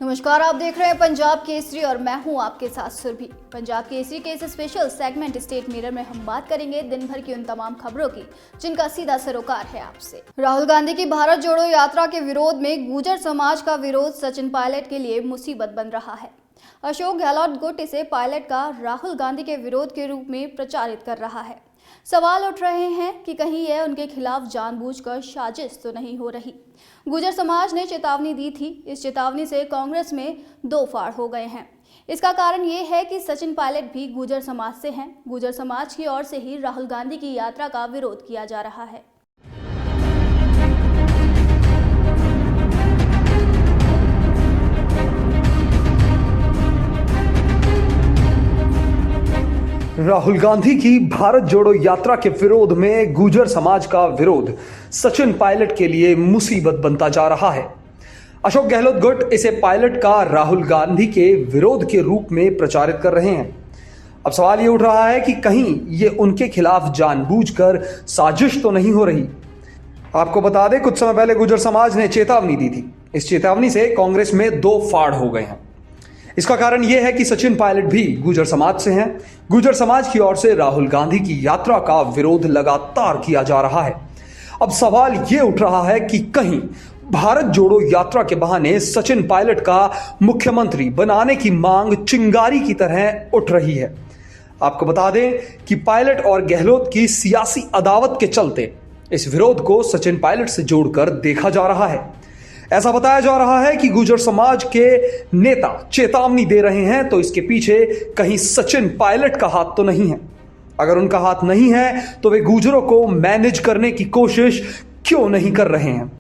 नमस्कार, आप देख रहे हैं पंजाब केसरी और मैं हूं आपके साथ सुरभि। पंजाब केसरी के इस स्पेशल सेगमेंट स्टेट मिरर में हम बात करेंगे दिन भर की उन तमाम खबरों की जिनका सीधा सरोकार है आपसे। राहुल गांधी की भारत जोड़ो यात्रा के विरोध में गुर्जर समाज का विरोध सचिन पायलट के लिए मुसीबत बन रहा है। अशोक गहलोत गुट इसे पायलट का राहुल गांधी के विरोध के रूप में प्रचारित कर रहा है। सवाल उठ रहे हैं कि कहीं यह उनके खिलाफ जानबूझकर साजिश तो नहीं हो रही। गुर्जर समाज ने चेतावनी दी थी। इस चेतावनी से कांग्रेस में दो फाड़ हो गए हैं। इसका कारण ये है कि सचिन पायलट भी गुर्जर समाज से हैं। गुर्जर समाज की ओर से ही राहुल गांधी की यात्रा का विरोध किया जा रहा है। राहुल गांधी की भारत जोड़ो यात्रा के विरोध में गुर्जर समाज का विरोध सचिन पायलट के लिए मुसीबत बनता जा रहा है। अशोक गहलोत गुट इसे पायलट का राहुल गांधी के विरोध के रूप में प्रचारित कर रहे हैं। अब सवाल ये उठ रहा है कि कहीं ये उनके खिलाफ जानबूझकर साजिश तो नहीं हो रही। आपको बता दें, कुछ समय पहले गुर्जर समाज ने चेतावनी दी थी। इस चेतावनी से कांग्रेस में दो फाड़ हो गए हैं। इसका कारण यह है कि सचिन पायलट भी गुर्जर समाज से हैं। गुर्जर समाज की ओर से राहुल गांधी की यात्रा का विरोध लगातार किया जा रहा है। अब सवाल यह उठ रहा है कि कहीं भारत जोड़ो यात्रा के बहाने सचिन पायलट का मुख्यमंत्री बनाने की मांग चिंगारी की तरह उठ रही है। आपको बता दें कि पायलट और गहलोत की सियासी अदावत के चलते इस विरोध को सचिन पायलट से जोड़कर देखा जा रहा है। ऐसा बताया जा रहा है कि गुर्जर समाज के नेता चेतावनी दे रहे हैं तो इसके पीछे कहीं सचिन पायलट का हाथ तो नहीं है। अगर उनका हाथ नहीं है तो वे गुर्जरों को मैनेज करने की कोशिश क्यों नहीं कर रहे हैं।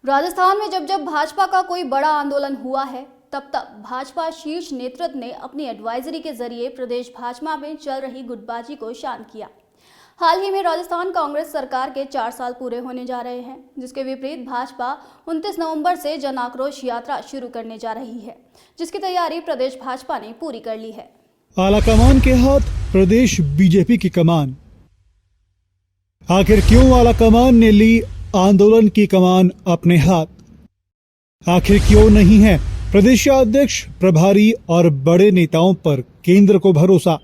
राजस्थान में जब जब भाजपा का कोई बड़ा आंदोलन हुआ है तब तब भाजपा शीर्ष नेतृत्व ने अपनी एडवाइजरी के जरिए प्रदेश भाजपा में चल रही गुटबाजी को शांत किया। हाल ही में राजस्थान कांग्रेस सरकार के 4 साल पूरे होने जा रहे हैं, जिसके विपरीत भाजपा 29 नवंबर से जन आक्रोश यात्रा शुरू करने जा रही है, जिसकी तैयारी प्रदेश भाजपा ने पूरी कर ली है। आला कमान के हाथ प्रदेश बीजेपी की कमान। आखिर क्यों आला कमान ने ली आंदोलन की कमान अपने हाथ? आखिर क्यों नहीं है प्रदेशाध्यक्ष, प्रभारी और बड़े नेताओं पर केंद्र को भरोसा?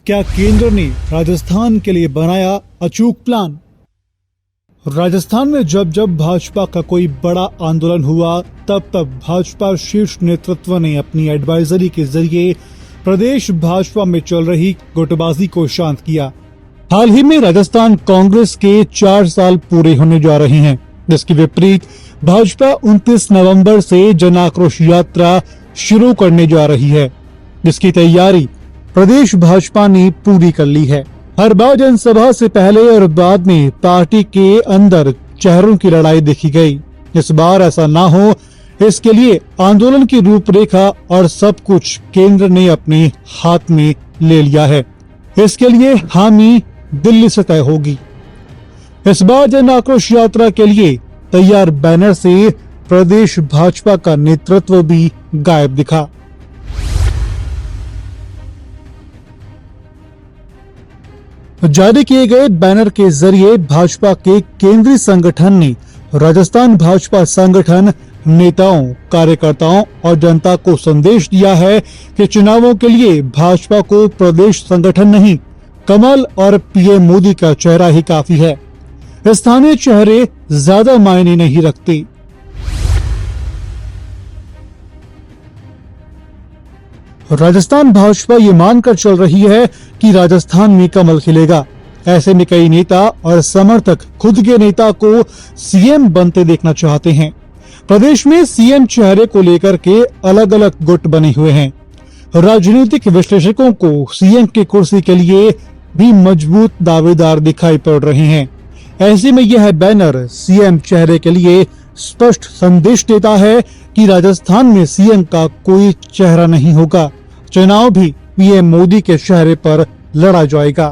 क्या केंद्र ने राजस्थान के लिए बनाया अचूक प्लान? राजस्थान में जब जब भाजपा का कोई बड़ा आंदोलन हुआ तब तब भाजपा शीर्ष नेतृत्व ने अपनी एडवाइजरी के जरिए प्रदेश भाजपा में चल रही गुटबाजी को शांत किया। हाल ही में राजस्थान कांग्रेस के 4 साल पूरे होने जा रहे हैं, जिसके विपरीत भाजपा 29 नवंबर से जन आक्रोश यात्रा शुरू करने जा रही है, जिसकी तैयारी प्रदेश भाजपा ने पूरी कर ली है। हर बार जनसभा से पहले और बाद में पार्टी के अंदर चेहरों की लड़ाई देखी गई। इस बार ऐसा ना हो, इसके लिए आंदोलन की रूपरेखा और सब कुछ केंद्र ने अपने हाथ में ले लिया है। इसके लिए हामी दिल्ली से तय होगी। इस बार जन आक्रोश यात्रा के लिए तैयार बैनर से प्रदेश भाजपा का नेतृत्व भी गायब दिखा। जारी किए गए बैनर के जरिए भाजपा के केंद्रीय संगठन ने राजस्थान भाजपा संगठन नेताओं, कार्यकर्ताओं और जनता को संदेश दिया है कि चुनावों के लिए भाजपा को प्रदेश संगठन नहीं, कमल और पीएम मोदी का चेहरा ही काफी है। स्थानीय चेहरे ज्यादा मायने नहीं रखते। राजस्थान भाजपा ये मानकर चल रही है कि राजस्थान में कमल खिलेगा। ऐसे में कई नेता और समर्थक खुद के नेता को सीएम बनते देखना चाहते हैं। प्रदेश में सीएम चेहरे को लेकर के अलग अलग गुट बने हुए हैं। राजनीतिक विश्लेषकों को सीएम की कुर्सी के लिए भी मजबूत दावेदार दिखाई पड़ रहे हैं। ऐसे में यह बैनर सीएम चेहरे के लिए स्पष्ट संदेश देता है कि राजस्थान में सीएम का कोई चेहरा नहीं होगा। चुनाव भी पीएम मोदी के चेहरे पर लड़ा जाएगा।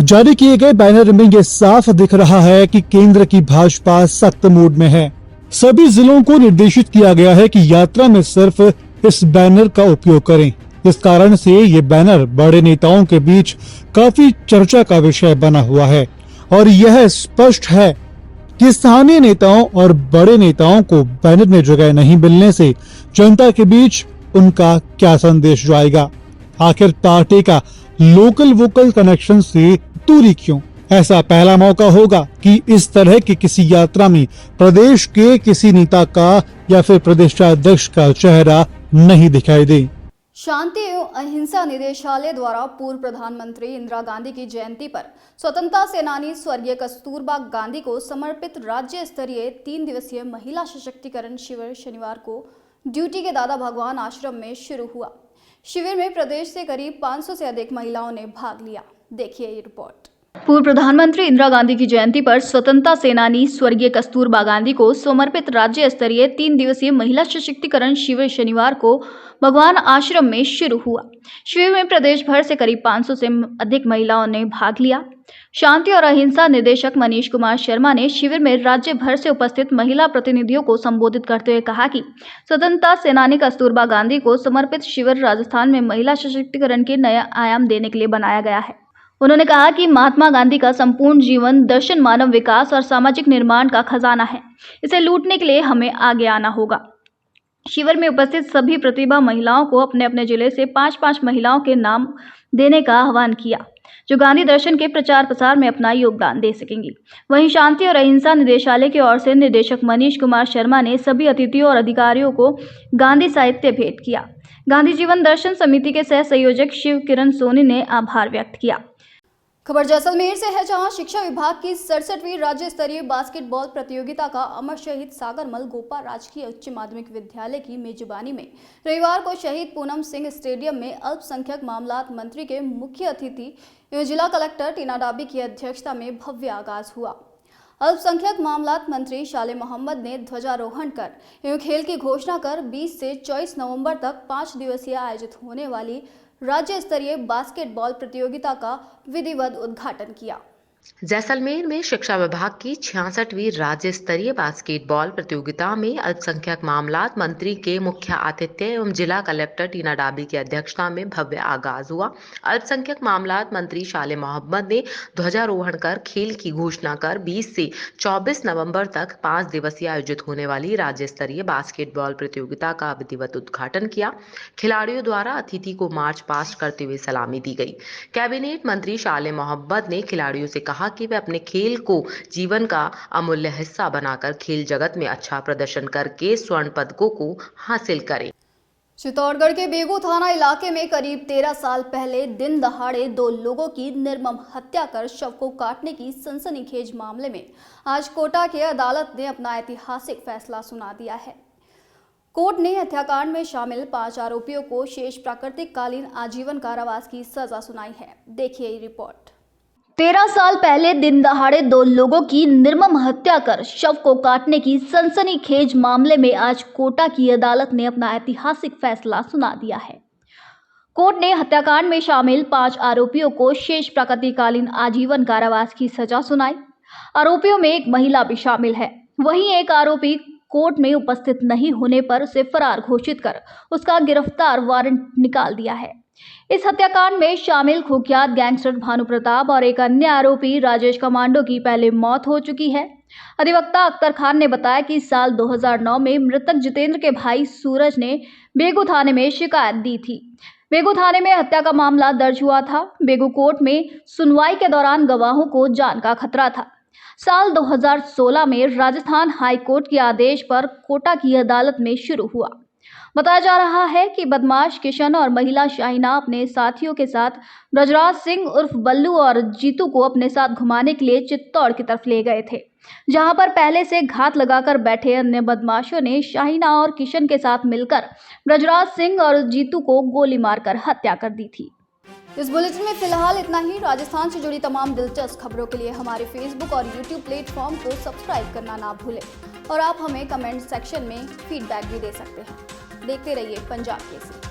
जारी किए गए बैनर में यह साफ दिख रहा है कि केंद्र की भाजपा सख्त मूड में है। सभी जिलों को निर्देशित किया गया है कि यात्रा में सिर्फ इस बैनर का उपयोग करें। इस कारण से ये बैनर बड़े नेताओं के बीच काफी चर्चा का विषय बना हुआ है और यह स्पष्ट है कि स्थानीय नेताओं और बड़े नेताओं को बैनर में जगह नहीं मिलने से जनता के बीच उनका क्या संदेश जाएगा। आखिर पार्टी का लोकल वोकल कनेक्शन से दूरी क्यों? ऐसा पहला मौका होगा कि इस तरह की किसी यात्रा में प्रदेश के किसी नेता का या फिर प्रदेशाध्यक्ष का चेहरा नहीं दिखाई दे। शांति एवं अहिंसा निदेशालय द्वारा पूर्व प्रधानमंत्री इंदिरा गांधी की जयंती पर स्वतंत्रता सेनानी स्वर्गीय कस्तूरबा गांधी को समर्पित राज्य स्तरीय 3 दिवसीय महिला सशक्तिकरण शिविर शनिवार को ड्यूटी के दादा भगवान आश्रम में शुरू हुआ। शिविर में प्रदेश से करीब 500 से अधिक महिलाओं ने भाग लिया। देखिए ये रिपोर्ट। पूर्व प्रधानमंत्री इंदिरा गांधी की जयंती पर स्वतंत्रता सेनानी स्वर्गीय कस्तूरबा गांधी को समर्पित राज्य स्तरीय 3 दिवसीय महिला सशक्तिकरण शिविर शनिवार को भगवान आश्रम में शुरू हुआ। शिविर में प्रदेश भर से करीब 500 से अधिक महिलाओं ने भाग लिया। शांति और अहिंसा निदेशक मनीष कुमार शर्मा ने शिविर में राज्य भर से उपस्थित महिला प्रतिनिधियों को संबोधित करते हुए कहा कि स्वतंत्रता सेनानी कस्तूरबा गांधी को समर्पित शिविर राजस्थान में महिला सशक्तिकरण के नया आयाम देने के लिए बनाया गया है। उन्होंने कहा कि महात्मा गांधी का संपूर्ण जीवन दर्शन मानव विकास और सामाजिक निर्माण का खजाना है। इसे लूटने के लिए हमें आगे आना होगा। शिविर में उपस्थित सभी प्रतिभा महिलाओं को अपने अपने जिले से 5-5 महिलाओं के नाम देने का आह्वान किया जो गांधी दर्शन के प्रचार प्रसार में अपना योगदान दे सकेंगी। वहीं शांति और अहिंसा निदेशालय की ओर से निदेशक मनीष कुमार शर्मा ने सभी अतिथियों और अधिकारियों को गांधी साहित्य भेंट किया। गांधी जीवन दर्शन समिति के सह संयोजक शिव किरण सोनी ने आभार व्यक्त किया। खबर जैसलमेर से है, जहां शिक्षा विभाग की 67वीं राज्य स्तरीय बास्केटबॉल प्रतियोगिता का अमर शहीद सागरमल गोपा राजकीय उच्च माध्यमिक विद्यालय की मेजबानी में रविवार को शहीद पूनम सिंह स्टेडियम में अल्पसंख्यक मामलात मंत्री के मुख्य अतिथि एवं जिला कलेक्टर टीना डाबी की अध्यक्षता में भव्य आगाज हुआ। अल्पसंख्यक मामलात मंत्री शाले मोहम्मद ने ध्वजारोहण कर एवं खेल की घोषणा कर 20 से 24 नवंबर तक 5 दिवसीय आयोजित होने वाली राज्य स्तरीय बास्केटबॉल प्रतियोगिता का विधिवत उद्घाटन किया। जैसलमेर में शिक्षा विभाग की 66वीं राज्य स्तरीय बास्केटबॉल प्रतियोगिता में अल्पसंख्यक मामलात मंत्री के मुख्य आतिथ्य एवं जिला कलेक्टर टीना डाबी की अध्यक्षता में भव्य आगाज हुआ। अल्पसंख्यक मामलात मंत्री शाले मोहम्मद ने ध्वजारोहण कर खेल की घोषणा कर 20 से 24 नवंबर तक 5 दिवसीय आयोजित होने वाली राज्य स्तरीय बास्केटबॉल प्रतियोगिता का विधिवत उद्घाटन किया। खिलाड़ियों द्वारा अतिथि को मार्च पास्ट करते हुए सलामी दी गई। कैबिनेट मंत्री शाले मोहम्मद ने खिलाड़ियों से कहा कि वे अपने खेल को जीवन का अमूल्य हिस्सा बनाकर खेल जगत में अच्छा प्रदर्शन करके स्वर्ण पदकों को हासिल करें। चित्तौड़गढ़ के बेगू थाना इलाके में करीब 13 साल पहले दिन दहाड़े 2 लोगों की निर्मम हत्या कर शव को काटने की सनसनीखेज मामले में आज कोटा की अदालत ने अपना ऐतिहासिक फैसला सुना दिया है। कोर्ट ने हत्याकांड में शामिल 5 आरोपियों को शेष प्राकृतिक कालीन आजीवन कारावास की सजा सुनाई है। देखिए ये रिपोर्ट। 13 साल पहले दिन दहाड़े 2 लोगों की निर्मम हत्या कर शव को काटने की सनसनीखेज मामले में आज कोटा की अदालत ने अपना ऐतिहासिक फैसला सुना दिया है। कोर्ट ने हत्याकांड में शामिल 5 आरोपियों को शेष प्राकृतिकालीन आजीवन कारावास की सजा सुनाई। आरोपियों में एक महिला भी शामिल है। वहीं एक आरोपी कोर्ट में उपस्थित नहीं होने पर उसे फरार घोषित कर उसका गिरफ्तार वारंट निकाल दिया है। इस हत्याकांड में शामिल कुख्यात गैंगस्टर भानु प्रताप और एक अन्य आरोपी राजेश कमांडो की पहले मौत हो चुकी है। अधिवक्ता अख्तर खान ने बताया कि साल 2009 में मृतक जितेंद्र के भाई सूरज ने बेगू थाने में शिकायत दी थी। बेगू थाने में हत्या का मामला दर्ज हुआ था। बेगू कोर्ट में सुनवाई के दौरान गवाहों को जान का खतरा था। साल 2016 में राजस्थान हाई कोर्ट के आदेश पर कोटा की अदालत में शुरू हुआ। बताया जा रहा है कि बदमाश किशन और महिला शाहिना अपने साथियों के साथ ब्रजराज सिंह उर्फ बल्लू और जीतू को अपने साथ घुमाने के लिए चित्तौड़ की तरफ ले गए थे, जहां पर पहले से घात लगाकर बैठे अन्य बदमाशों ने शाहिना और किशन के साथ मिलकर ब्रजराज सिंह और जीतू को गोली मारकर हत्या कर दी थी। इस बुलेटिन में फिलहाल इतना ही। राजस्थान से जुड़ी तमाम दिलचस्प खबरों के लिए हमारे फेसबुक और यूट्यूब प्लेटफॉर्म को सब्सक्राइब करना ना भूलें और आप हमें कमेंट सेक्शन में फीडबैक भी दे सकते हैं। देखते रहिए पंजाब केसरी।